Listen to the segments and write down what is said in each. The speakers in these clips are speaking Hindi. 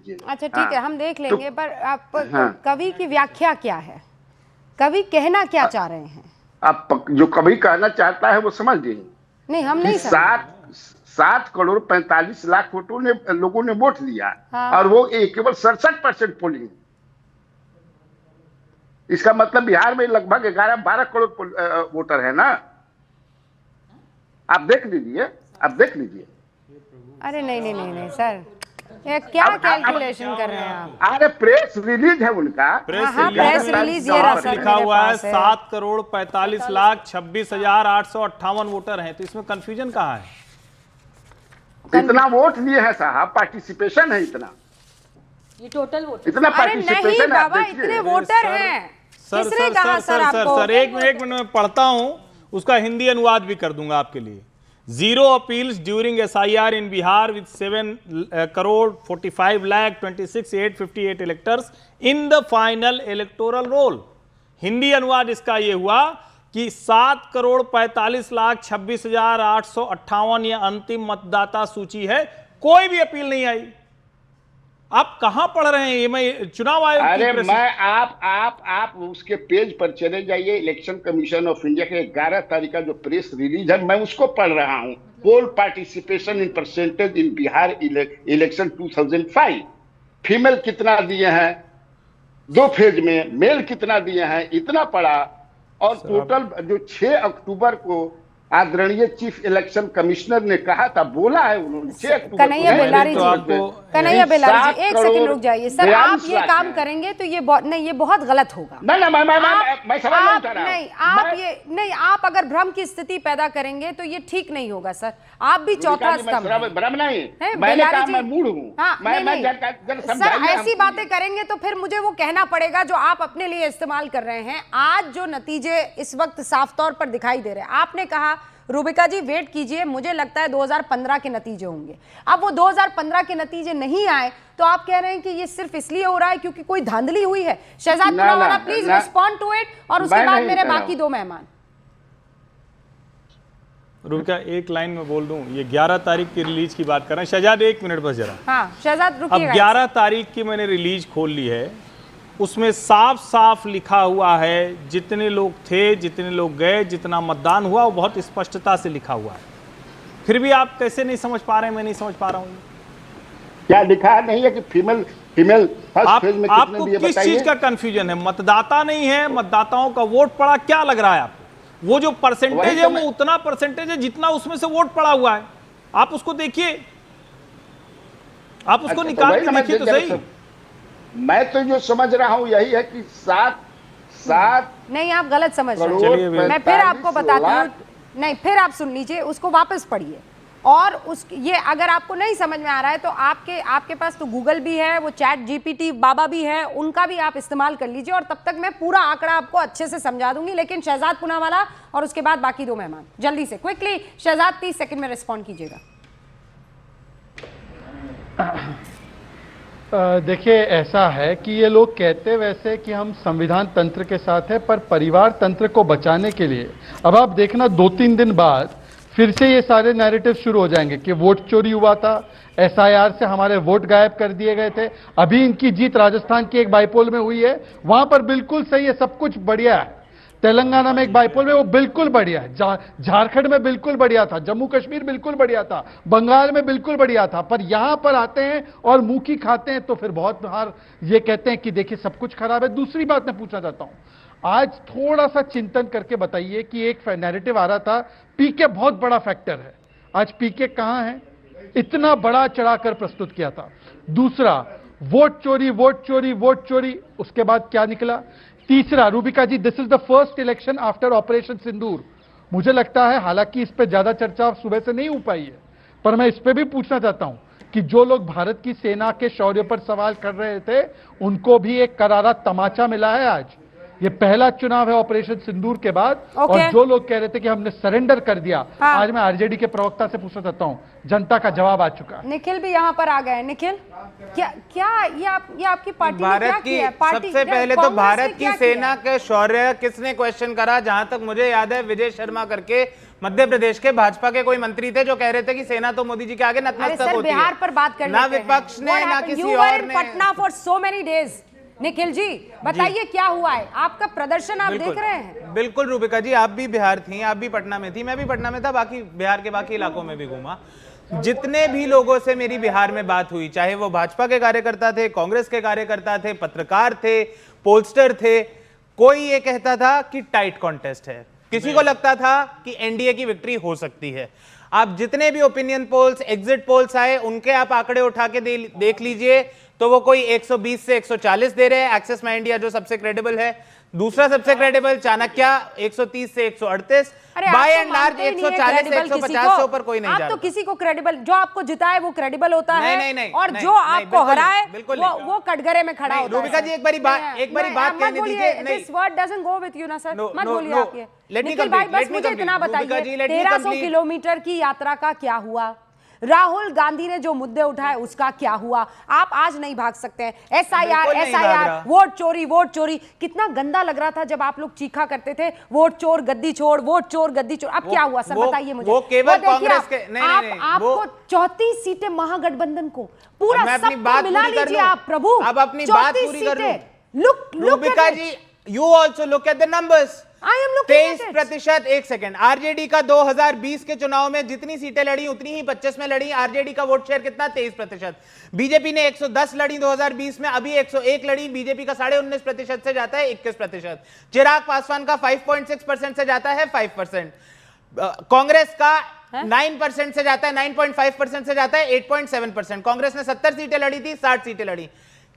लीजिए। अच्छा ठीक है, हम देख लेंगे, पर आप कवि की व्याख्या क्या है, कवि कहना क्या चाह रहे हैं? आप जो कवि कहना चाहता है वो समझ गए। नहीं, हम नहीं समझ। 7,45,00,000 लोगों ने वोट दिया। हाँ। और वो केवल 67% पोलिंग। इसका मतलब बिहार में लगभग 11-12 करोड़ वोटर है ना। आप देख लीजिए, आप देख लीजिए। अरे नहीं नहीं नहीं नहीं सर, ये क्या कैलकुलेशन कर रहे हैं आप? अरे प्रेस रिलीज है उनका। प्रेस रिलीज ये रहा लिखा हुआ है 7,45,26,858 वोटर हैं, तो इसमें कंफ्यूजन कहाँ है? इतना वोट लिए हैं साहब, पार्टिसिपेशन है इतना, ये टोटल वोट। इतना पार्टिसिपेशन है। बाबा इतने वोटर हैं, किसने कहा सर आपको? सर एक मिनट में पढ़ता हूं, उसका हिंदी अनुवाद भी कर दूंगा आपके लिए। 0 appeals during SIR in Bihar with 7,45,26,858 electors in the final electoral roll। Hindi अनुवाद इसका ये हुआ कि 7,45,26,858 ये अंतिम मतदाता सूची है, कोई भी अपील नहीं आई। आप कहां पढ़ रहे हैं ये? मैं चुनाव आयोग अरे मैं आप उसके पेज पर चले जाइए, इलेक्शन कमीशन ऑफ इंडिया के 11 तारीख का जो प्रेस रिलीज है, मैं उसको पढ़ रहा हूं। Poll participation in percentage in Bihar election 2005। Female कितना दिए हैं 2 फेज में, मेल कितना दिए हैं इतना पड़ा। और टोटल जो 6 अक्टूबर को आदरणीय चीफ इलेक्शन कमिश्नर ने कहा था, बोला है उन्होंने 6 अक्टूबर। कन्हैया बेलारी जी, कन्हैया बेलारी जी, एक सेकंड रुक जाइए सर। आप ये काम करेंगे तो ये नहीं, ये बहुत गलत होगा। मैं सवाल नहीं उठा रहा। नहीं, आप अगर भ्रम की स्थिति पैदा करेंगे तो ये ठीक नहीं होगा सर। आप भी चौथा स्तंभ। भ्रम नहीं, मैंने कहा मैं मूड हूं। सर ऐसी बातें करेंगे तो फिर मुझे वो कहना पड़ेगा जो आप अपने लिए इस्तेमाल कर रहे हैं। आज जो नतीजे इस वक्त साफ तौर पर दिखाई दे रहे हैं, आपने कहा रूबिका जी वेट कीजिए, मुझे लगता है 2015 के नतीजे होंगे। अब वो 2015 के नतीजे नहीं आए तो आप कह रहे हैं कि ये सिर्फ इसलिए हो रहा है क्योंकि कोई धांधली हुई है। Shehzad Poonawalla please respond to it, और उसके बाद मेरे बाकी 2 मेहमान। रूबिका एक लाइन में बोल दूं, ये 11 तारीख की रिलीज की बात कर रहे हैं। शहजाद 1 मिनट बस जरा। हाँ शहजाद रुकिएगा। अब 11 तारीख की मैंने रिलीज खोल ली है, उसमें साफ साफ लिखा हुआ है जितने लोग थे, जितने लोग गए, जितना मतदान हुआ, वो बहुत स्पष्टता से लिखा हुआ है। फिर भी आप कैसे नहीं समझ पा रहे हैं? मैं नहीं समझ पा रहा हूँ। क्या लिखा नहीं है कि फीमेल फर्स्ट फेज में आपको किस चीज का कंफ्यूजन है? मतदाता नहीं है, मतदाताओं का वोट पड़ा, क्या लग रहा है आपको? वो जो परसेंटेज है वो उतना परसेंटेज है जितना उसमें से वोट पड़ा हुआ है। आप उसको देखिए, आप उसको निकाल के देखिए तो सही। मैं तो जो समझ रहा हूं यही है कि 7 नहीं, आप गलत समझ रहे हैं। मैं फिर आपको बताती हूँ। नहीं, फिर आप सुन लीजिए, उसको वापस पढ़िए। और ये अगर आपको नहीं समझ में आ रहा है तो आपके पास तो गूगल भी है, वो चैट जीपीटी बाबा भी है, उनका भी आप इस्तेमाल कर लीजिए, और तब तक मैं पूरा आंकड़ा आपको अच्छे से समझा दूंगी। लेकिन शहजाद पुनावाला और उसके बाद बाकी 2 मेहमान, जल्दी से क्विकली। शहजाद 30 सेकंड में रिस्पॉन्ड कीजिएगा। देखिए, ऐसा है कि ये लोग कहते वैसे कि हम संविधान तंत्र के साथ है, पर परिवार तंत्र को बचाने के लिए अब आप देखना 2-3 दिन बाद फिर से ये सारे नैरेटिव शुरू हो जाएंगे कि वोट चोरी हुआ था, SIR से हमारे वोट गायब कर दिए गए थे। अभी इनकी जीत राजस्थान की एक बाईपोल में हुई है, वहां पर बिल्कुल सही है, सब कुछ बढ़िया है। तेलंगाना में एक बाईपोल में वो बिल्कुल बढ़िया है, झारखंड में बिल्कुल बढ़िया था, जम्मू कश्मीर बिल्कुल बढ़िया था, बंगाल में बिल्कुल बढ़िया था। पर यहां पर आते हैं और मुंह की खाते हैं तो फिर बहुत बार ये कहते हैं कि देखिए सब कुछ खराब है। दूसरी बात मैं पूछना चाहता हूं, आज थोड़ा सा चिंतन करके बताइए कि एक नैरेटिव आ रहा था पीके बहुत बड़ा फैक्टर है, आज पीके कहां है? इतना बड़ा चढ़ाकर प्रस्तुत किया था। दूसरा, वोट चोरी वोट चोरी वोट चोरी, उसके बाद क्या निकला? तीसरा, Rubika ji, this is the first election after operation Sindoor. मुझे लगता है, हालांकि इस पे ज्यादा चर्चा सुबह से नहीं हो पाई है, पर मैं इस पे भी पूछना चाहता हूं कि जो लोग भारत की सेना के शौर्य पर सवाल कर रहे थे, उनको भी एक करारा तमाचा मिला है। आज ये पहला चुनाव है ऑपरेशन सिंदूर के बाद। और जो लोग कह रहे थे कि हमने सरेंडर कर दिया, आज मैं आरजेडी के प्रवक्ता से पूछना चाहता हूं, जनता का जवाब आ चुका है। निखिल भी यहाँ पर आ गए। निखिल, क्या ये आपकी पार्टी ने क्या किया? सबसे पहले तो भारत की सेना के शौर्य किसने क्वेश्चन करा? जहां तक मुझे याद है, विजय शर्मा करके मध्य प्रदेश के भाजपा के कोई मंत्री थे जो कह रहे थे कि सेना तो मोदी जी के आगे नतमस्तक होती है। बिहार पर बात कर ना विपक्ष ने ना किसी और ने। Patna for so many days. Nikhil ji बताइए क्या हुआ है, आपका प्रदर्शन आप देख रहे हैं? बिल्कुल रूबिका जी, आप भी बिहार थी, आप भी पटना में थी, मैं भी पटना में था, बाकी बिहार के बाकी इलाकों में भी घूमा। जितने भी लोगों से मेरी बिहार में बात हुई, चाहे वो भाजपा के कार्यकर्ता थे, कांग्रेस के कार्यकर्ता थे, पत्रकार थे, पोलस्टर थे, कोई ये कहता था कि टाइट कॉन्टेस्ट है, किसी को लगता था कि एनडीए की विक्ट्री हो सकती है। आप जितने भी ओपिनियन पोल्स, एग्जिट पोल्स आए, उनके आप आंकड़े उठा के देख लीजिए तो वो कोई 120 से 140 दे रहे हैं। एक्सिस माई इंडिया जो सबसे क्रेडिबल है, दूसरा सबसे क्रेडिबल चाणक्य 130 से 138, बाय एंड लार्ज 140 से 150 से ऊपर कोई नहीं जा रहा। आप तो किसी को क्रेडिबल, जो आपको जिताए वो क्रेडिबल होता है, नहीं, और जो आपको हराए वो कटघरे में खड़ा होता है। रूबिका जी एक बारी बात कहने दीजिए। This word doesn't go with you ना सर, मत बोलिए आप ये। निखिल भाई बस मुझे इतना बताइए, 1300 किलोमीटर की यात्रा का क्या हुआ? राहुल गांधी ने जो मुद्दे उठाए उसका क्या हुआ? आप आज नहीं भाग सकते हैं। एसआईआर, वोट चोरी, कितना गंदा लग रहा था जब आप लोग चीखा करते थे वोट चोर गद्दी छोड़, वोट चोर गद्दी छोड़। अब क्या हुआ सर बताइए मुझे। वो केवल कांग्रेस के आपको 34 सीटें महागठबंधन को, पूरा सब मिला लीजिए आप प्रभु। अब अपनी बात पूरी कर लूं। रूबिका जी, you also look at the numbers. 23%। एक सेकंड, आरजेडी का 2020 के चुनाव में जितनी सीटें लड़ी उतनी ही 25 में लड़ी। आरजेडी का वोट शेयर कितना? 23%। बीजेपी ने 110 लड़ी 2020 में, अभी 101 लड़ी। बीजेपी का 19.5% से जाता है 21%। चिराग पासवान का 5.6% से जाता है 5%। कांग्रेस का 9% से जाता है, 9.5% से जाता है 8.7%। कांग्रेस ने 70 सीटें लड़ी थी, 60 सीटें लड़ी।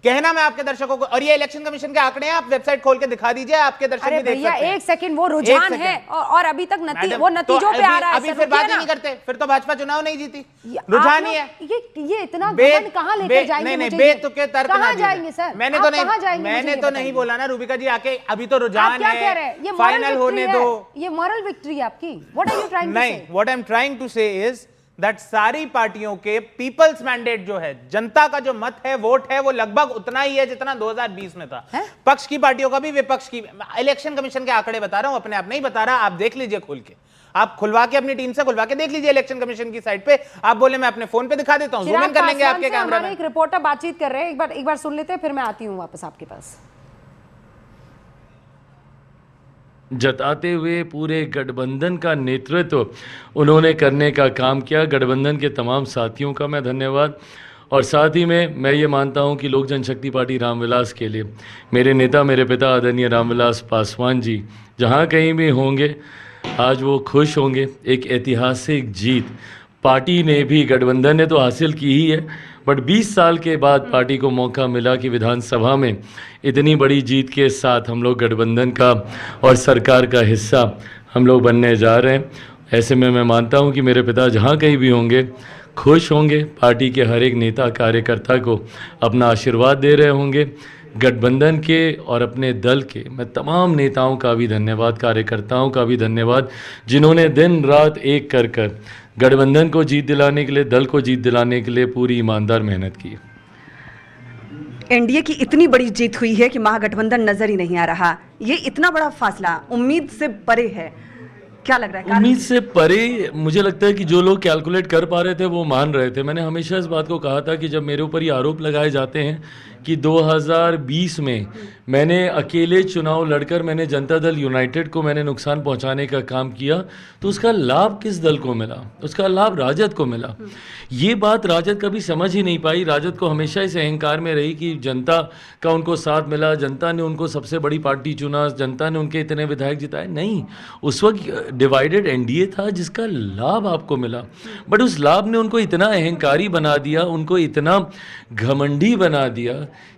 कहना मैं आपके दर्शकों को, और ये इलेक्शन कमीशन के आंकड़े हैं, आप वेबसाइट खोल के दिखा दीजिए, आपके दर्शक भी देख सकते हैं। एक सेकंड, वो रुझान है और अभी तक वो नतीजों पे आ रहा है। अभी फिर बात ही नहीं करते, फिर तो भाजपा चुनाव नहीं जीती। रुझान ही है। ये इतना घमंड कहां लेकर जाएंगे? नहीं, बेतुके तर्क कहां जाएंगे सर? मैंने तो नहीं बोला ना रूबिका जी, आके अभी तो रुझान है, फाइनल होने दो। ये मॉरल विक्ट्री है आपकी। What are you trying to say? नहीं, what I am trying to say is that सारी पार्टियों के पीपल्स मैंडेट जो है, जनता का जो मत है, वोट है, वो लगभग उतना ही है जितना 2020 में था। पक्ष की पार्टियों का भी, विपक्ष की। इलेक्शन कमीशन के आंकड़े बता रहा हूं, अपने आप नहीं बता रहा, आप देख लीजिए खोल के। आप खुलवा के अपनी टीम से खुलवा के देख लीजिए इलेक्शन कमीशन की साइट पे। आप बोले मैं अपने फोन पे दिखा देता हूं, जूम इन कर लेंगे आपके कैमरा में। एक रिपोर्टर बातचीत कर रहे हैं, एक बार सुन लेते हैं, फिर मैं आती हूं वापस आपके पास। जताते हुए पूरे गठबंधन का नेतृत्व उन्होंने करने का काम किया। गठबंधन के तमाम साथियों का मैं धन्यवाद, और साथ ही में मैं ये मानता हूँ कि लोक जनशक्ति पार्टी रामविलास के लिए मेरे नेता, मेरे पिता आदरणीय रामविलास पासवान जी जहाँ कहीं भी होंगे आज वो खुश होंगे। एक ऐतिहासिक जीत पार्टी ने भी, गठबंधन ने तो हासिल की ही है, बट 20 साल के बाद पार्टी को मौका मिला कि विधानसभा में इतनी बड़ी जीत के साथ हम लोग गठबंधन का और सरकार का हिस्सा हम लोग बनने जा रहे हैं। ऐसे में मैं मानता हूं कि मेरे पिता जहां कहीं भी होंगे खुश होंगे, पार्टी के हर एक नेता कार्यकर्ता को अपना आशीर्वाद दे रहे होंगे। गठबंधन के और अपने दल के मैं तमाम नेताओं का भी धन्यवाद, कार्यकर्ताओं का भी धन्यवाद, जिन्होंने दिन रात एक कर कर गठबंधन को जीत दिलाने के लिए, दल को जीत दिलाने के लिए पूरी ईमानदार मेहनत की। एनडीए की इतनी बड़ी जीत हुई है कि महागठबंधन नजर ही नहीं आ रहा। ये इतना बड़ा फासला उम्मीद से परे है, क्या लग रहा है? उम्मीद से परे मुझे लगता है कि जो लोग कैलकुलेट कर पा रहे थे वो मान रहे थे। मैंने हमेशा इस बात को कहा था कि जब मेरे ऊपर ये आरोप लगाए जाते हैं कि 2020 में मैंने अकेले चुनाव लड़कर मैंने जनता दल यूनाइटेड को मैंने नुकसान पहुंचाने का काम किया, तो उसका लाभ किस दल को मिला? उसका लाभ राजद को मिला। ये बात राजद कभी समझ ही नहीं पाई। राजद को हमेशा इस अहंकार में रही कि जनता का उनको साथ मिला, जनता ने उनको सबसे बड़ी पार्टी चुना, जनता ने उनके इतने विधायक जिताए। नहीं, उस वक्त डिवाइडेड एनडीए था जिसका लाभ आपको मिला, बट उस लाभ ने उनको इतना अहंकारी बना दिया, उनको इतना घमंडी बना दिया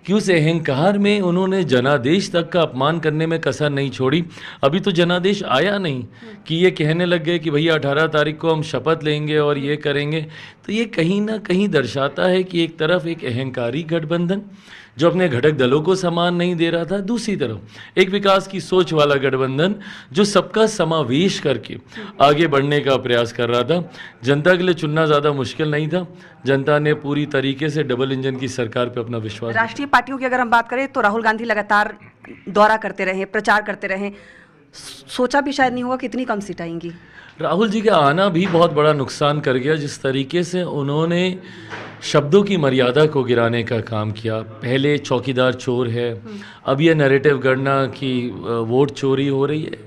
कि उस अहंकार में उन्होंने जनादेश तक का अपमान करने में कसर नहीं छोड़ी। अभी तो जनादेश आया नहीं कि ये कहने लग गए कि भैया 18 तारीख को हम शपथ लेंगे और ये करेंगे। तो ये कहीं ना कहीं दर्शाता है कि एक तरफ एक अहंकारी गठबंधन जो अपने घटक दलों को सम्मान नहीं दे रहा था, दूसरी तरफ एक विकास की सोच वाला गठबंधन जो सबका समावेश करके आगे बढ़ने का प्रयास कर रहा था। जनता के लिए चुनना ज़्यादा मुश्किल नहीं था। जनता ने पूरी तरीके से डबल इंजन की सरकार पे अपना विश्वास। राष्ट्रीय पार्टियों की अगर हम बात करें तो राहुल गांधी लगातार दौरा करते रहे, प्रचार करते रहे, सोचा भी शायद नहीं होगा कितनी कम सीट आएंगी। राहुल जी का आना भी बहुत बड़ा नुकसान कर गया। जिस तरीके से उन्होंने शब्दों की मर्यादा को गिराने का काम किया, पहले चौकीदार चोर है, अब ये नैरेटिव गढ़ना कि वोट चोरी हो रही है।